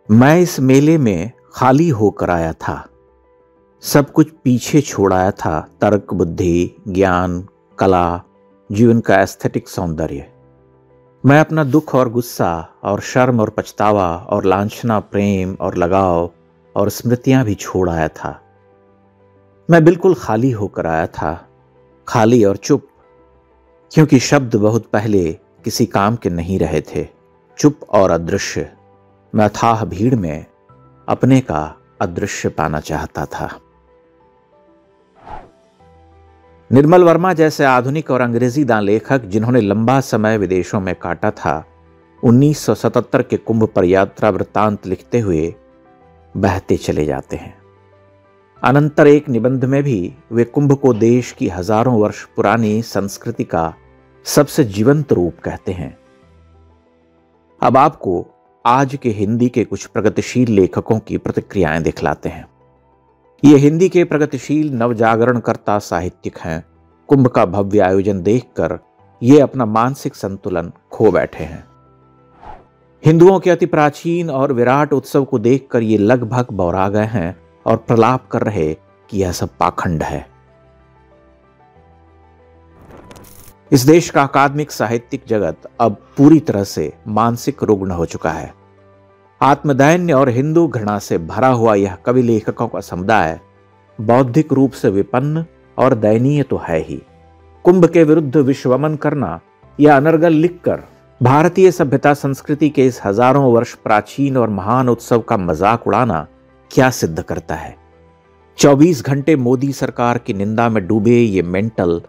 मैं इस मेले में खाली होकर आया था। सब कुछ पीछे छोड़ आया था। तर्क, बुद्धि, ज्ञान, कला, जीवन का एस्थेटिक सौंदर्य। मैं अपना दुख और गुस्सा और शर्म और पछतावा और लांछना, प्रेम और लगाव और स्मृतियां भी छोड़ आया था। मैं बिल्कुल खाली होकर आया था, खाली और चुप, क्योंकि शब्द बहुत पहले किसी काम के नहीं रहे थे। चुप और अदृश्य। मैं अथाह भीड़ में अपने का अदृश्य पाना चाहता था। निर्मल वर्मा जैसे आधुनिक और अंग्रेजीदां लेखक जिन्होंने लंबा समय विदेशों में काटा था, 1977 के कुंभ पर यात्रा वृत्तांत लिखते हुए बहते चले जाते हैं। अनंतर एक निबंध में भी वे कुंभ को देश की हजारों वर्ष पुरानी संस्कृति का सबसे जीवंत रूप कहते हैं। अब आपको आज के हिंदी के कुछ प्रगतिशील लेखकों की प्रतिक्रियाएं दिखलाते हैं। ये हिंदी के प्रगतिशील नवजागरणकर्ता साहित्यिक हैं। कुंभ का भव्य आयोजन देखकर ये अपना मानसिक संतुलन खो बैठे हैं। हिंदुओं के अति प्राचीन और विराट उत्सव को देखकर ये लगभग बौरा गए हैं और प्रलाप कर रहे कि यह सब पाखंड है। इस देश का अकादमिक साहित्यिक जगत अब पूरी तरह से मानसिक रुग्ण हो चुका है। आत्मदैन्य और हिंदू घृणा से भरा हुआ यह कवि लेखकों का समुदाय बौद्धिक रूप से विपन्न और दयनीय तो है ही। कुंभ के विरुद्ध विश्वमन करना या अनर्गल लिखकर भारतीय सभ्यता संस्कृति के इस हजारों वर्ष प्राचीन और महान उत्सव का मजाक उड़ाना क्या सिद्ध करता है? 24 घंटे मोदी सरकार की निंदा में डूबे ये मेंटल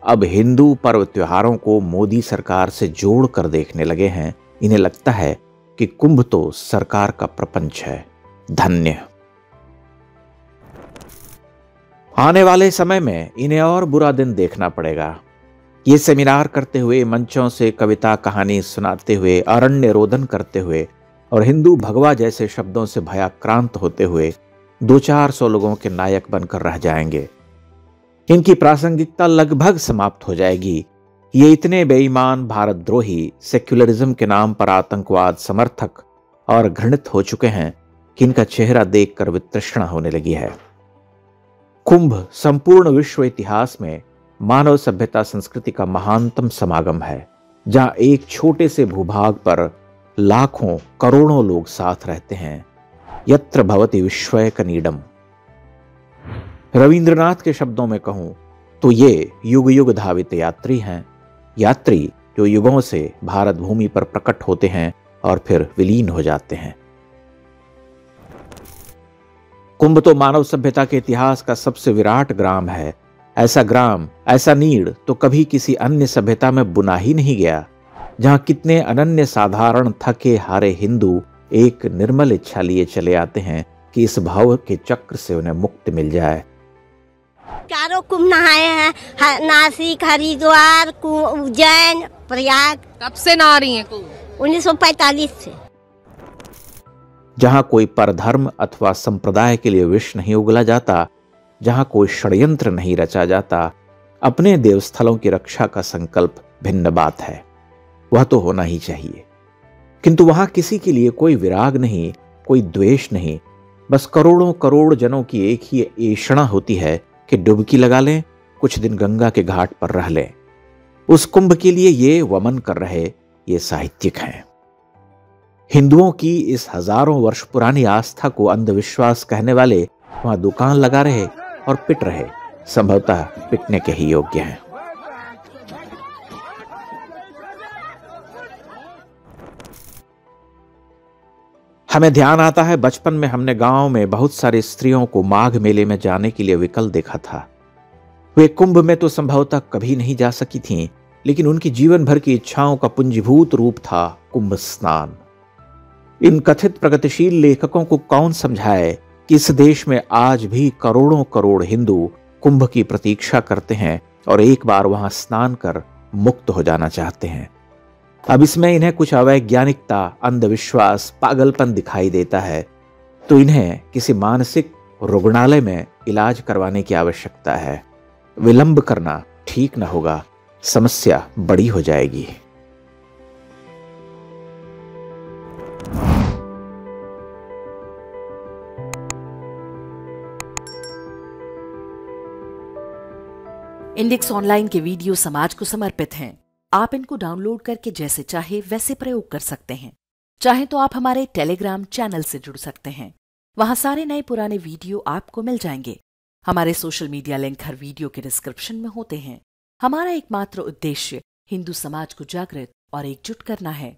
अब हिंदू पर्व त्योहारों को मोदी सरकार से जोड़ कर देखने लगे हैं। इन्हें लगता है कि कुंभ तो सरकार का प्रपंच है। धन्य। आने वाले समय में इन्हें और बुरा दिन देखना पड़ेगा। ये सेमिनार करते हुए, मंचों से कविता कहानी सुनाते हुए, अरण्य रोदन करते हुए और हिंदू भगवा जैसे शब्दों से भयाक्रांत होते हुए 200-400 लोगों के नायक बनकर रह जाएंगे। इनकी प्रासंगिकता लगभग समाप्त हो जाएगी। ये इतने बेईमान, भारतद्रोही, सेक्युलरिज्म के नाम पर आतंकवाद समर्थक और घृणित हो चुके हैं कि इनका चेहरा देखकर वितृष्णा होने लगी है। कुंभ संपूर्ण विश्व इतिहास में मानव सभ्यता संस्कृति का महानतम समागम है, जहां एक छोटे से भूभाग पर लाखों करोड़ों लोग साथ रहते हैं। यत्र भवति विश्वय कनीडम। रविंद्रनाथ के शब्दों में कहूं तो ये युग युग धावित यात्री हैं। यात्री जो युगों से भारत भूमि पर प्रकट होते हैं और फिर विलीन हो जाते हैं। कुंभ तो मानव सभ्यता के इतिहास का सबसे विराट ग्राम है। ऐसा ग्राम, ऐसा नीड़ तो कभी किसी अन्य सभ्यता में बुना ही नहीं गया, जहां कितने अनन्य साधारण थके हारे हिंदू एक निर्मल इच्छा लिए चले आते हैं कि इस भाव के चक्र से उन्हें मुक्ति मिल जाए। चारों कुंभ नहाए हैं, नासिक, हरिद्वार, उज्जैन, प्रयाग। कब से नहा रही हैं कुंभ? 1945 से। जहां कोई परधर्म अथवा संप्रदाय के लिए विष नहीं उगला जाता, जहां कोई षड्यंत्र नहीं रचा जाता, अपने देवस्थलों की रक्षा का संकल्प भिन्न बात है। वह तो होना ही चाहिए, किंतु वहां किसी के लिए कोई विराग नहीं, कोई द्वेष नहीं। बस करोड़ों करोड़ जनों की एक ही ऐषणा होती है कि डुबकी लगा लें, कुछ दिन गंगा के घाट पर रह लें। उस कुंभ के लिए ये वमन कर रहे ये साहित्यिक हैं। हिंदुओं की इस हजारों वर्ष पुरानी आस्था को अंधविश्वास कहने वाले वहां दुकान लगा रहे और पिट रहे, संभवतः पिटने के ही योग्य हैं। हमें ध्यान आता है, बचपन में हमने गांव में बहुत सारी स्त्रियों को माघ मेले में जाने के लिए विकल देखा था। वे कुंभ में तो संभवतः कभी नहीं जा सकी थीं, लेकिन उनकी जीवन भर की इच्छाओं का पुंजीभूत रूप था कुंभ स्नान। इन कथित प्रगतिशील लेखकों को कौन समझाए कि इस देश में आज भी करोड़ों करोड़ हिंदू कुंभ की प्रतीक्षा करते हैं और एक बार वहां स्नान कर मुक्त हो जाना चाहते हैं। अब इसमें इन्हें कुछ अवैज्ञानिकता, अंधविश्वास, पागलपन दिखाई देता है, तो इन्हें किसी मानसिक रुग्णालय में इलाज करवाने की आवश्यकता है। विलंब करना ठीक न होगा, समस्या बड़ी हो जाएगी। इंडेक्स ऑनलाइन के वीडियो समाज को समर्पित हैं। आप इनको डाउनलोड करके जैसे चाहे वैसे प्रयोग कर सकते हैं। चाहे तो आप हमारे टेलीग्राम चैनल से जुड़ सकते हैं। वहां सारे नए पुराने वीडियो आपको मिल जाएंगे। हमारे सोशल मीडिया लिंक हर वीडियो के डिस्क्रिप्शन में होते हैं। हमारा एकमात्र उद्देश्य हिंदू समाज को जागृत और एकजुट करना है।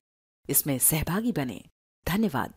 इसमें सहभागी बने। धन्यवाद।